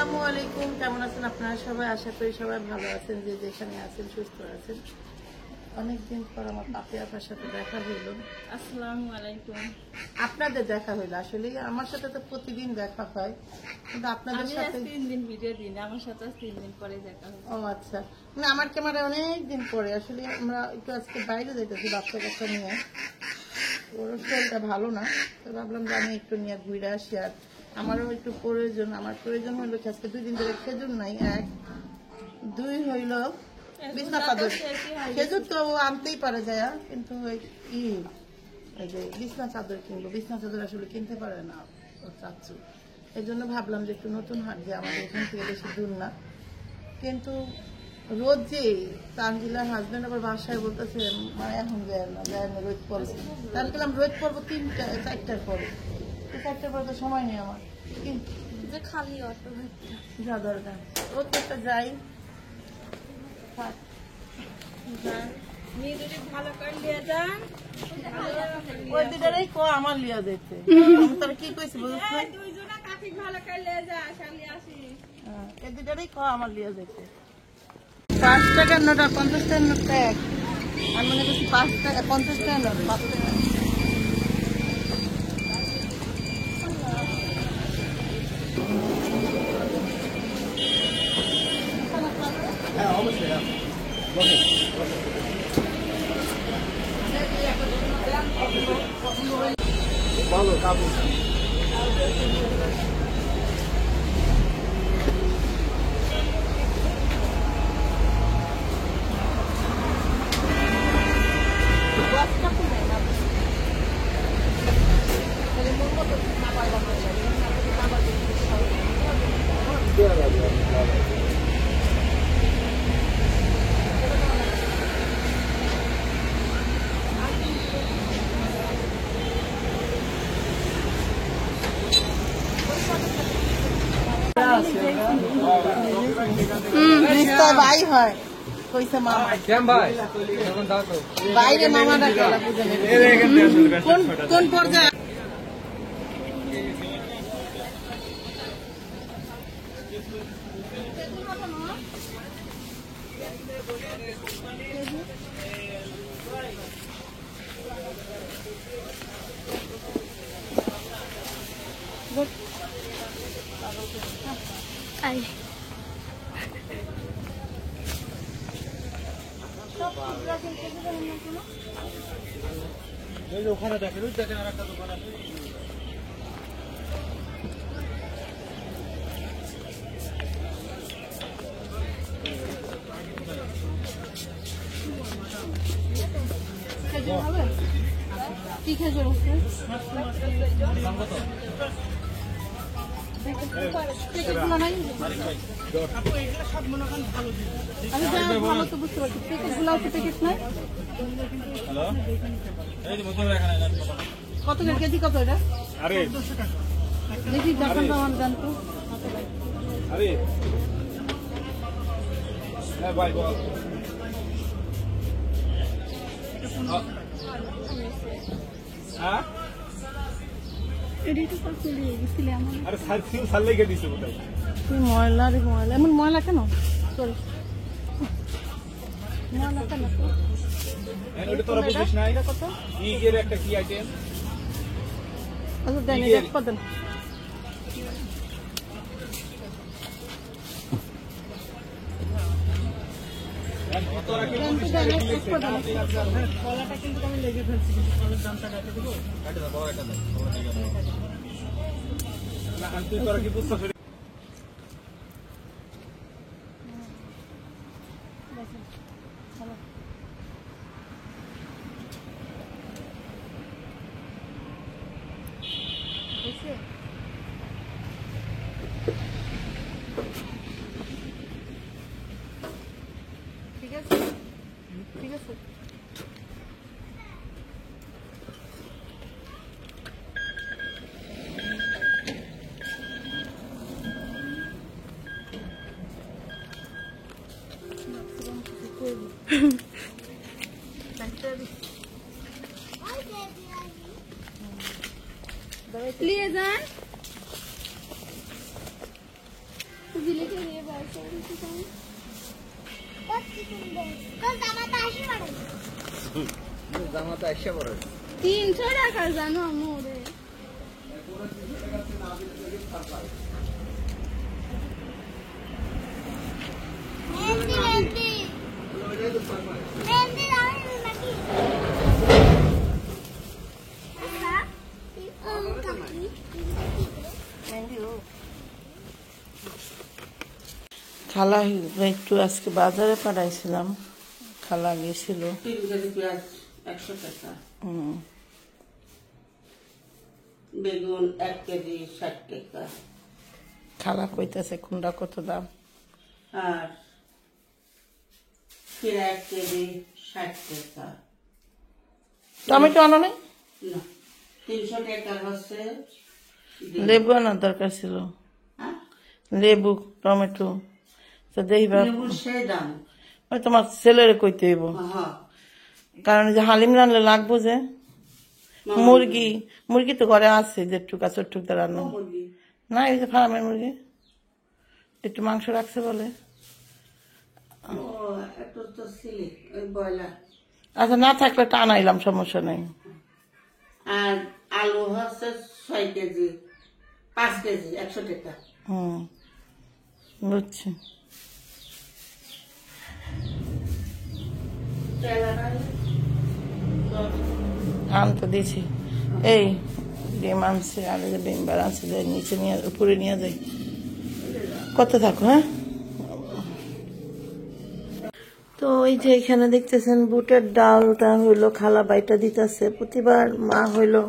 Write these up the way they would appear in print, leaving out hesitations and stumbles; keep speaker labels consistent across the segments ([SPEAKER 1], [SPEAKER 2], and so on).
[SPEAKER 1] আসসালামু আলাইকুম, কেমন আছেন আপনারা সবাই? আশা করি সবাই ভালো আছেন, যে যেখানে আছেন সুস্থ আছেন। অনেকদিন পর আমার পাপি আপার সাথে দেখা হইল।
[SPEAKER 2] আসসালামু আলাইকুম।
[SPEAKER 1] আপনাদের দেখা হইলো, আসলে আমার সাথে তো প্রতিদিন দেখা হয়, কিন্তু আপনাদের সাথে
[SPEAKER 2] 3 দিন ভিডিও দিন, আমার সাথে 3 দিন পরে দেখা হবে।
[SPEAKER 1] ও আচ্ছা, মানে আমার ক্যামেরা অনেক দিন পরে। আসলে আমরা একটু আজকে বাইরে যেতেছি বাচ্চা কাচ্চা নিয়ে, ওর শরীরটা ভালো না, তো ভাবলাম যে আমি একটু নিয়ে ঘুরে আসি। আর আমারও একটু প্রয়োজন, আমার প্রয়োজন হইলো কি আজকে 2 দিন ধরে খেজুর নাই, 1 2 হইলো বিছনা চাদর। খেজুর তো আনতেই পারে যায়, কিন্তু এই যে বিছনা চাদর কিনবো, বিছনা চাদর আসলে কিনতে পারে না ও চাচ্ছু। এই জন্য ভাবলাম যে একটু নতুন হাট, যে আমাদের এখান থেকে বেশি দূর না, কিন্তু রোদ যে তানজিলার হাজবেন্ড আবার বাসায় বলতেছে মানে এখন যায় না রোদ পড়বে। তাহলে গেলাম রোদ পড়বো 3টা 4টার পরে, 4টার পরে তো সময় নেই আমার,
[SPEAKER 2] যে খালি অটো
[SPEAKER 1] যা দরকার রোদ একটা যাই।
[SPEAKER 2] ভালো করে নিয়ে যান,
[SPEAKER 1] ওই দুটারই আমার লিয়া যেতে তারা কি কইছে বুঝছ না,
[SPEAKER 2] দুইজনা কাকি ভালো করে নিয়ে যা, শালি আসি।
[SPEAKER 1] এই দুটারই আমার লিয়া যেতে। 5 টাকার নোট আর 50 টাকার নোটটা এক, আমি মনে করছি 5 টাকা 50 টাকার নোট 5 টাকা।
[SPEAKER 3] ভালো কাপড়
[SPEAKER 1] ভাই হয় কইছে মামা
[SPEAKER 3] কেম ভাই
[SPEAKER 1] বাইরে মামা ডাকে কোন পর্যায়ে
[SPEAKER 3] ওখানে দেখেন আর একটা দোকান আছে।
[SPEAKER 1] কি খেজুর আছে? ভালো তো বুঝতে পারছি, প্যাকেটগুলো আছে, প্যাকেট নাই কত কেজি, কত এটা? দেখি যখন আমার জানতো
[SPEAKER 3] ভাই বল হ্যাঁ আরে সার্ফিউ সাল লেগে দিছে বোধহয়।
[SPEAKER 1] তুই ময়লা রে ময়লা, এমন ময়লা কেন? সরি ময়লা কেন?
[SPEAKER 3] ওটা তোরা বুঝিস না,
[SPEAKER 1] এটা কত?
[SPEAKER 3] ইগের একটা কি আইটেম
[SPEAKER 1] আচ্ছা দেন, এটা কত দেন?
[SPEAKER 3] তোরা কি
[SPEAKER 1] কলাটা কিন্তু আমি লেগে ফেলছি, কিন্তু কলার দামটা কাটে দেবো।
[SPEAKER 3] কাটে দাও, বড় একটা দাও, না তুই তোরা কি বুঝছিস?
[SPEAKER 1] ঠিক আছে, ঠিক আছে।
[SPEAKER 2] लिए जान লিখে দিয়ে বলছে
[SPEAKER 3] জামাতে আসছে বড়
[SPEAKER 2] 300 টাকা জানো আমরে
[SPEAKER 1] খালা একটু আজকে বাজারে পাঠাইছিলাম, খালা গেছিল।
[SPEAKER 4] 3 কেজি পেঁয়াজ 100 টাকা, বেগুন 1 কেজি 60 টাকা,
[SPEAKER 1] খালা কইতাছে কোনটা কত দাম।
[SPEAKER 4] আর খিরা 1 কেজি 60 টাকা।
[SPEAKER 1] টমেটো আনো নাই?
[SPEAKER 4] না, 300 টাকার হচ্ছে
[SPEAKER 1] লেবু আনার দরকার ছিল,
[SPEAKER 4] হ্যাঁ?
[SPEAKER 1] লেবু টমেটো। তো দেখবা
[SPEAKER 4] লেবুর সেই দাম।
[SPEAKER 1] ওই তোমার ছেলেরে কইতে হইব,
[SPEAKER 4] হ্যাঁ,
[SPEAKER 1] কারণ যে হালিম রানলে লাগবো যে। মুরগি মুরগি তো ঘরে আছে, যে টুকা চট্টুকটা রান্না
[SPEAKER 4] মুরগি
[SPEAKER 1] না, এই যে ফার্মের মুরগি একটু মাংস রাখছে বলে।
[SPEAKER 4] ও একটু তো সিলি ওই ব্রয়লার।
[SPEAKER 1] আচ্ছা, না থাকলে টানাইলাম, সমস্যা নেই।
[SPEAKER 4] আর আলু হচ্ছে 6 কেজি 5 কেজি 100 টাকা।
[SPEAKER 1] বুঝছি। আনতে দিছি, এই ডিম আনছে, আর এই যে ডিম বার আনছে, যে নিচে নিয়ে উপরে নিয়ে যাই। কত থাকো, হ্যাঁ। তো ওই যে এখানে দেখতেছেন বুটের ডালটা হইলো খালা বাইটা দিতেছে। প্রতিবার মা হইলো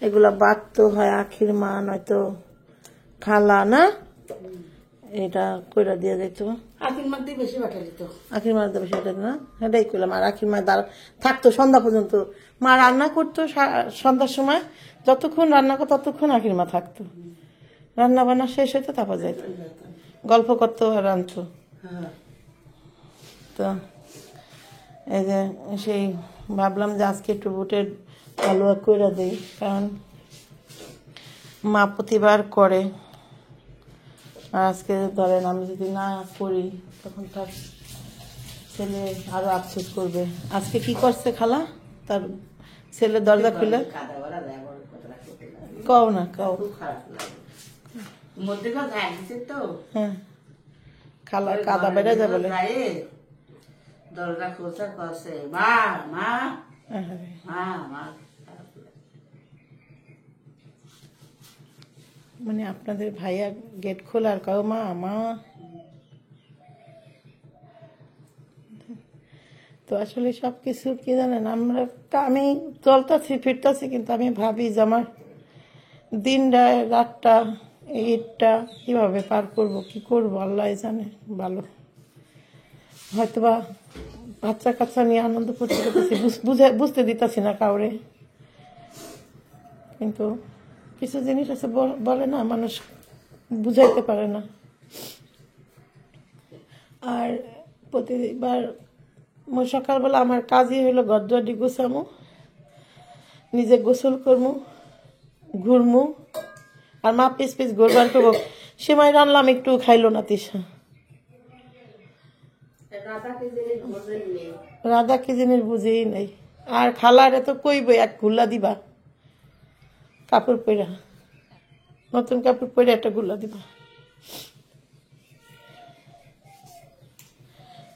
[SPEAKER 1] এগুলা বাটতো, হয় আখির মা নয়তো খালা, না এটা কইরা দিয়ে যেত।
[SPEAKER 4] আখির মধ্যে বেশি বাটা দিত।
[SPEAKER 1] আখির মার দেবে সেটা না, সেটাই করলাম। আর আখির মা থাকতো সন্ধ্যা পর্যন্ত, মা রান্না করতো সন্ধ্যার সময়, যতক্ষণ রান্না করতো ততক্ষণ আখির মা থাকতো। রান্না বান্না শেষ হইতো, তারপর যাইতো, গল্প করতো আর রাঁধতো।
[SPEAKER 4] হ্যাঁ,
[SPEAKER 1] তো এই যে সেই ভাবলাম যে আজকে একটু বুটের হালুয়া কইরা দেই, কারণ মা প্রতিবার করে। আর আজকে ধরেন আমি যদি না করি তখন তার ছেলে আরো আফসোস করবে। আজকে কি করছে খালা, তার ছেলে দরজা খুলে কও না, কও।
[SPEAKER 4] খুব খারাপ লাগে। মধ্যে তো গায়ে দিছে তো।
[SPEAKER 1] হ্যাঁ, খালা কাদা বেড়ে যায় বলে।
[SPEAKER 4] গায়ে দরজা খুলছে, কছে মা মা
[SPEAKER 1] আহারে।
[SPEAKER 4] মা মা।
[SPEAKER 1] মানে আপনাদের ভাইয়া গেট খোলার কাউ মা মা। তো আসলে সবকিছু কি জানেন, আমি চলতেছি ফিরতেছি, কিন্তু আমি ভাবি যে আমার দিনটা রাতটা ঈদটা কিভাবে পার করব, কি করব আল্লাহ জানে ভালো। হয়তোবা বাচ্চা কাচ্চা নিয়ে আনন্দ করতে করতেছি, বুঝতে দিতেছি না কাউরে। কিন্তু কিছু জিনিস আছে বলে না, মানুষ বুঝাইতে পারে না। আর প্রতিবার সকালবেলা আমার কাজই হলো গদ্দাটি গোছামো, নিজে গোসল করবো, ঘুরমু, আর মা পিস পিস ঘুরবার করবো। সেমাই রানলাম, একটু খাইলো না তিশা। রাধা কি জিনিস বুঝেই নাই। আর খালারে তো কইব এক গুল্লা দিবা, কাপড় পরা, নতুন কাপড় পরে একটা গুল্লা দিবা।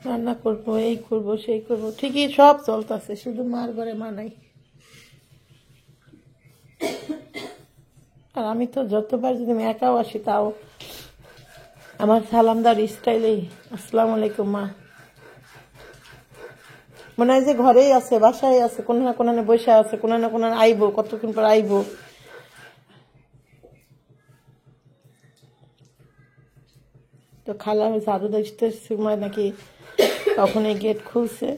[SPEAKER 1] রান্না করবো, এই করবো, সেই করবো, ঠিকই সব চলতেছে, শুধু মার ঘরে মা নাই। আর আমি তো যতবার যদি আমি একাও আসি, তাও আমার সালামদার স্টাইলেই আসসালামু আলাইকুম মা, মনে হয় যে ঘরেই আছে, বাসায় আছে, কোনো না কোনো বসে আছে, কোনো না কোনো আইবো, কতক্ষণ পর আইবো। তো খালা ঝাড়ু দিতে সময় নাকি তখন এই গেট খুলছে,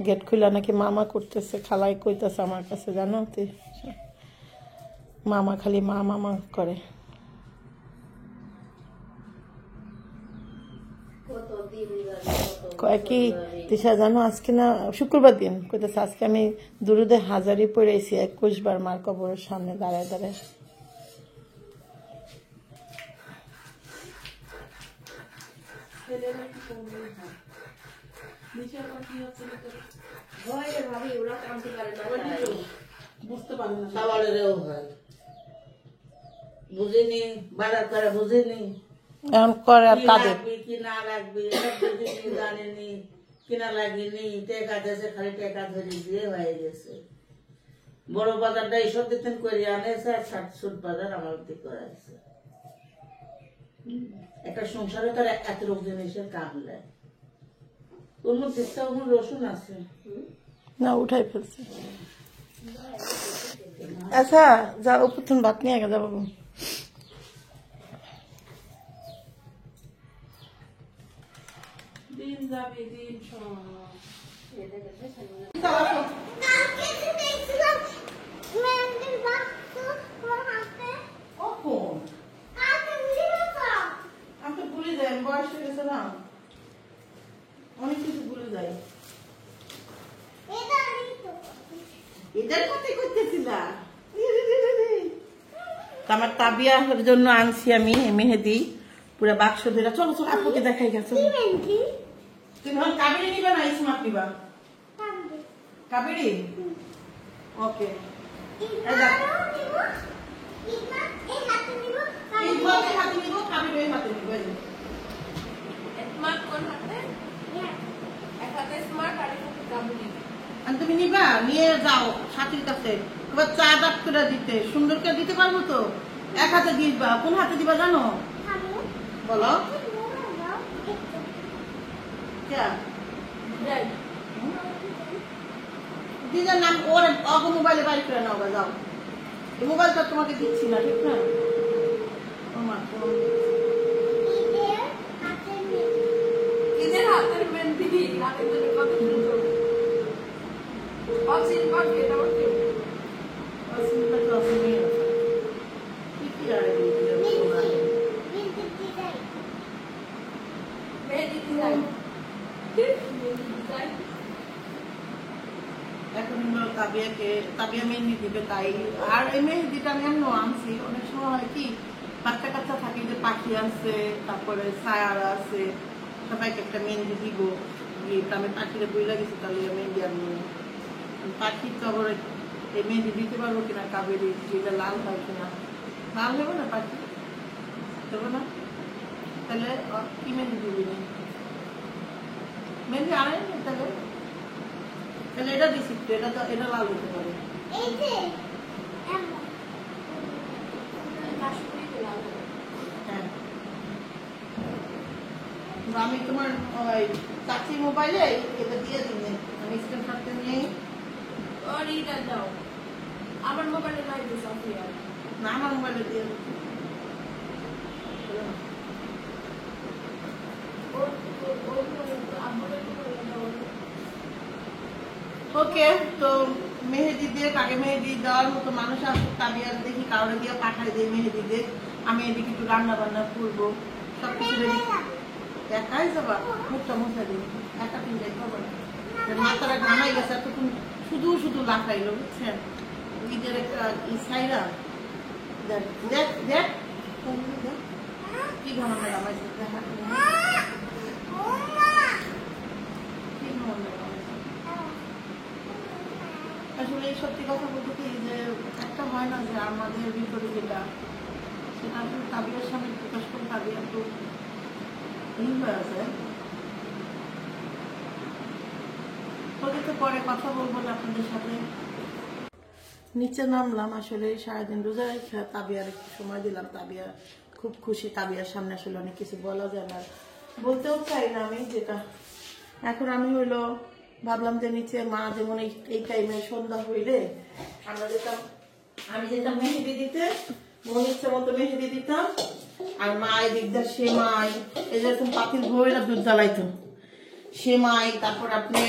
[SPEAKER 1] গেট খুলে নাকি মামা করতেছে, খালাই কইতেছে আমার কাছে, জানো তো মামা খালি মা মামা করে। কয় কি তিশা জানো, আজকে না শুক্রবার দিন, কইতেছে আজকে আমি দুরুদে হাজারি পড়েছি 21 বার মার কবরের সামনে দাঁড়ায় দাঁড়ায়। বুঝতে পারি না
[SPEAKER 4] সওয়ালেরও হয় বুঝিনি বাজার করে বুঝিনি
[SPEAKER 1] এখন করে আর
[SPEAKER 4] কি
[SPEAKER 1] তাদের
[SPEAKER 4] লাগবে কি না লাগবে সব বুঝিনি জানিনি কিনা লাগেনি টেকা দেশে খালি টেকা ধরে দিয়ে হয়ে গেছে বড় বাজারটা এইসব দিতেন করে আনেছে আর 60 বাজার আমার দিকে করাইছে একটা সংসারে তার এত রোগ জিনিসের কাম নেয় ওর মধ্যে রসুন আছে
[SPEAKER 1] না উঠাই ফেলছে আচ্ছা যা উপর তুমি ভাত নিয়ে গেছে বাবু
[SPEAKER 4] দিন যাবে দিন সব
[SPEAKER 1] কখন আমি তো ভুলে যাই বয়স হয়ে গেছে না অনেক কিছু ভুলে যাই এদের কথাই করতেছিলা আমার তাবিয়ার জন্য আনছি আমি মেহেদি পুরো বাক্স ধরে চলো চলো আপুকে দেখাই গেছো তুমি এখন কাবেরি নিবা না স্মার্ট নিবা কাবেরি ওকে হাতে নিব কাবেরি হাতে নিব তুমি নিবা নিয়ে যাও সাথীর কাছে এবার চা ডাক করে দিতে সুন্দর করে দিতে পারবো তো এক হাতে দিবা কোন হাতে দিবা জানো বলো দিদার নাম ওর অগ মোবাইলে বাড়ি করে নাও যাও এই মোবাইলটা তোমাকে দিচ্ছি না ঠিক না
[SPEAKER 2] ঈদের হাতের মেহেন্দি রাতের জন্য কত সুন্দর অচিন পাখি এটা ওকে মেহেন্দি ডিজাইন
[SPEAKER 1] এখন তাবিয়া মেহেন্দি দিবে তাই আর এই মেহেন্দিটা আমি এমন আনছি অনেক সময় হয় কি বাচ্চা কাচ্চা থাকে যে পাখি আছে তারপরে সায়ারা আছে সবাইকে একটা মেহেন্দি দিব আমি পাখিরে বই লাগেছি তাহলে মেহেন্দি আমি পাখি তো আবার এই মেহেন্দি দিতে পারবো কিনা কাবেরি যেটা লাল হয় কিনা লাল হবে না পাখি দেবো না তাহলে কি মেহেন্দি দিবি না মেহেন্দি আনাই না তাহলে তাহলে এটা দিছি এটা তো এটা লাল হতে পারে হ্যাঁ আমি তোমার ওই চাচির মোবাইলে এটা দিয়ে দিন আমি স্ক্রিনশটটা নিয়ে
[SPEAKER 2] और इधर जाओ আমার মোবাইলে নাই দিছ সাফিয়া
[SPEAKER 1] না আমার মোবাইলে দিয়ে ওকে তো মেহেদি দিয়ে কাকে মেহেদি দেওয়ার মতো মানুষ আসুক তাবিয়ার দেখি কাউরে দিয়ে পাঠাই দিই মেহেদি দিয়ে আমি এদিকে একটু রান্না বান্না করবো সবকিছু রেডি একাই যাবা মুখটা মুখা দিই একা তিন যাই খবর মাথাটা ঘামাই গেছে এতক্ষণ শুধু শুধু লাফাইলো বুঝছেন ঈদের একটা ইসাইরা দেখ দেখ দেখ কি ঘামানো ঘামাইছে আসলে এই সত্যি কথা বলতে কি যে একটা হয় না যে আমাদের ভিতরে যেটা সেটা আসলে তাবিয়ার সামনে প্রকাশ করে তাবিয়া তো এই হয়ে আছে ওকে তো পরে কথা বলবো না আপনাদের সাথে নিচে নামলাম আসলে সারাদিন রোজা রেখে তাবিয়ার একটু সময় দিলাম তাবিয়া খুব খুশি তাবিয়ার সামনে আসলে অনেক কিছু বলা যায় না বলতেও চাই না আমি যেটা এখন আমি হইলো ভাবলাম যে নিচে মা যেমন এই টাইমে সন্ধ্যা হইলে আমি যেতাম মেহেদি দিতে মন ইচ্ছে মতো মেহেদি দিতাম আর মা এই দিকদার সেমাই এই যেরকম পাতিল ভৈরা দুধ জ্বালাইতো সেমাই তারপর আপনি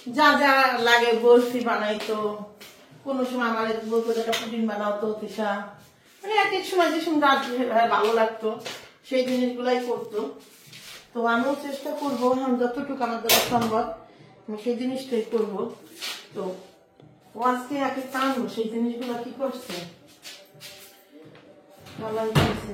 [SPEAKER 1] যা যা লাগে বরফি বানাইতো কোনো সময় আমার বলতো একটা পুডিং বানাতো তিসা মানে এক এক সময় যে সময় ভালো লাগতো সেই জিনিসগুলাই করতো তো আমিও চেষ্টা করবো আমি যতটুকু আমার দ্বারা সম্ভব আমি সেই জিনিসটাই করবো তো ও আজকে একে টানবো সেই জিনিসগুলো কি করছে ভালো লাগছে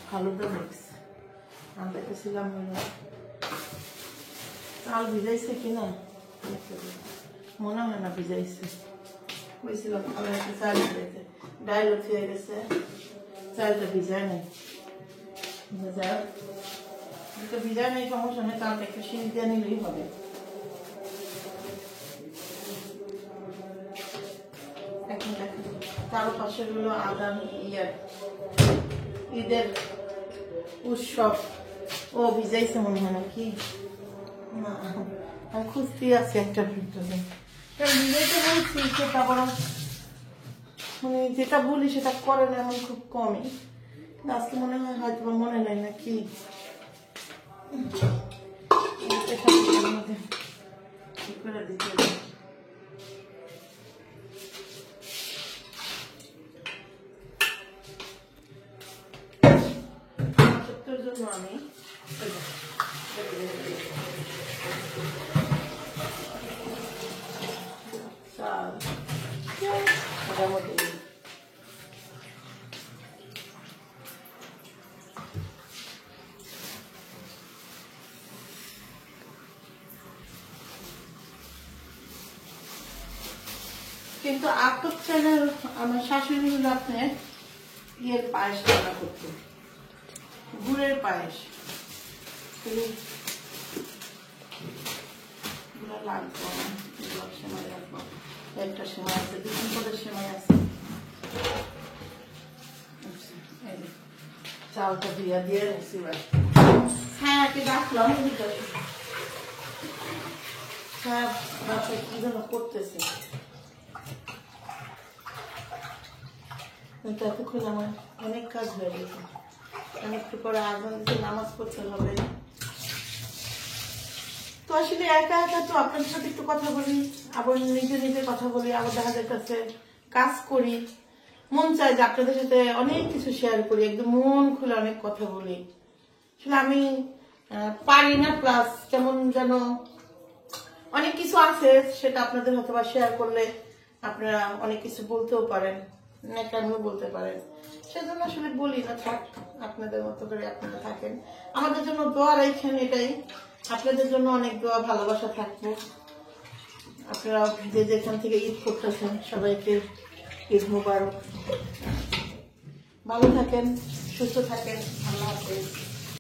[SPEAKER 1] ফালুদা মিক্স আমি দেখেছিলাম চাল ভিজাইছে কিনা মনে হয় না ভিজাইছে বলছিলাম আমি একটা চাল ভিজাইছে ডাইল উঠিয়ে গেছে চালটা ভিজায় নেই ভিজায় নেই সমস্যা নেই চালটা একটু সিঁড়ি দিয়ে নিলেই হবে এখন দেখেন চারপাশে গুলো আদান ঈদের উৎসব ও ভিজাইছে মনে হয় নাকি না আমি খুঁজতে আছি একটা ভিতরে ভিজাইতে বলছি সেটা বরং মানে যেটা বলি সেটা করে না এমন খুব কমই আজকে মনে হয় হয়তো মনে নেই নাকি করে দিতে জন্য আমি মোটামুটি কিন্তু আটক চ্যানেল আমার শাশুড়ি আপনি ইয়ের পায়েস রান্না করতো গুড়ের পায়েস লাগবো সেমাই রাখবো একটা সেমাই আছে দুদিন করে সেমাই আছে চালটা দিয়ে দিয়ে রাখছি হ্যাঁ একে রাখলাম সব বাসায় কি যেন করতেছে ততক্ষণ আমার অনেক কাজ হয়ে গেছে একটু পরে আজান দিতে নামাজ পড়তে হবে তো আসলে একা একা তো আপনাদের সাথে একটু কথা বলি আবার নিজে নিজে কথা বলি আবার দেখা যাচ্ছে কাজ করি মন চায় যে আপনাদের সাথে অনেক কিছু শেয়ার করি একদম মন খুলে অনেক কথা বলি আসলে আমি পারি না প্লাস কেমন যেন অনেক কিছু আছে সেটা আপনাদের হয়তো বা শেয়ার করলে আপনারা অনেক কিছু বলতেও পারেন কেমন বলতে পারেন সেজন্য আসলে বলি না থাক আপনাদের মতো করে আপনারা থাকেন আমাদের জন্য দোয়া রাখেন এটাই আপনাদের জন্য অনেক দোয়া ভালোবাসা থাকবো আপনারা যে যেখান থেকে ঈদ করতেছেন সবাইকে ঈদ মোবারক ভালো থাকেন সুস্থ থাকেন আল্লাহ হাফেজ